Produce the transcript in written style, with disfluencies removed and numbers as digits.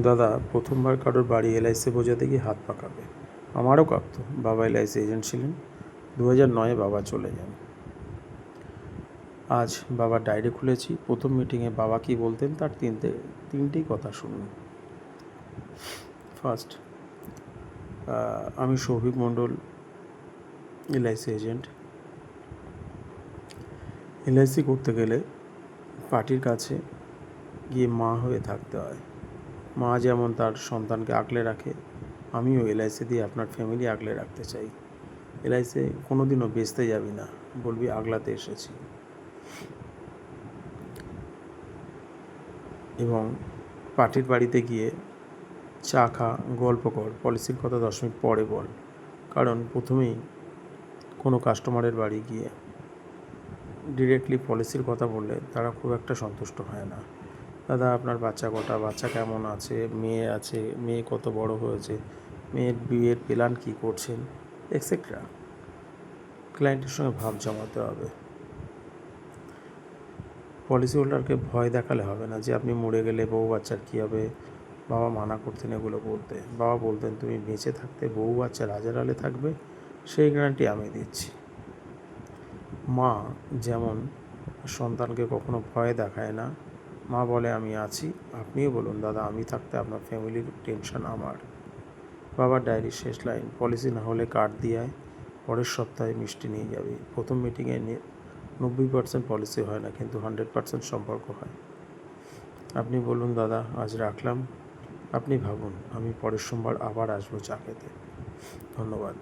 দাদা, প্রথমবার কারোর বাড়ি এলআইসি বোঝাতে গিয়ে হাত পা কাঁপে। আমারও কাঁপতো। বাবা এলআইসি এজেন্ট ছিলেন। 2009-এ বাবা চলে যান। আজ বাবার ডায়েরি খুলেছি। প্রথম মিটিংয়ে বাবা কী বলতেন তার তিনটেই কথা শুনুন। ফার্স্ট, আমি সৌভিক মণ্ডল, এলআইসি এজেন্ট। এলআইসি করতে গেলে পার্টির কাছে গিয়ে মা হয়ে থাকতে হয়। মা যেমন তার সন্তানকে আগলে রাখে, আমিও এলআইসি দিয়ে আপনার ফ্যামিলি আগলে রাখতে চাই। এলআইসি কোনো দিনও বেচতে যাবি না, বলবি আগলাতে এসেছি। এবং পার্টির বাড়িতে গিয়ে চা খা, গল্প কর, পলিসির কথা 10 মিনিট পরে বল। কারণ প্রথমেই কোনো কাস্টমারের বাড়ি গিয়ে ডিরেক্টলি পলিসির কথা বললে তারা খুব একটা সন্তুষ্ট হয় না। দাদা, আপনার বাচ্চা কটা, বাচ্চা কেমন আছে, মেয়ে আছে, মেয়ে কত বড় হয়েছে, মেয়ের বিয়ের প্ল্যান কী করছেন, এক্সেট্রা। ক্লায়েন্টের সঙ্গে ভাব জমাতে হবে। পলিসি হোল্ডারকে ভয় দেখালে হবে না যে আপনি মরে গেলে বউ বাচ্চার কী হবে। বাবা মানা করতেন এগুলো বলতে। বাবা বলতেন, তুমি বেঁচে থাকতে বউ বাচ্চা রাজার আলে থাকবে, সেই গ্যারান্টি আমি দিচ্ছি। মা যেমন সন্তানকে কখনো ভয় দেখায় না, মা বলে আমি আছি। আপনিও বলুন, দাদা আমি থাকতে আপনার ফ্যামিলির টেনশন আমার। বাবার ডায়েরির শেষ লাইন, পলিসি না হলে কার্ড দিয়ে আয়, পরের সপ্তাহে মিষ্টি নিয়ে যাবি। প্রথম মিটিংয়ে 90% পলিসি হয় না, কিন্তু 100% সম্পর্ক হয়। আপনি বলুন, দাদা আজ রাখলাম। আপনি ভাবুন, আমি পরের সোমবার আবার আসবো চা খেতে। ধন্যবাদ।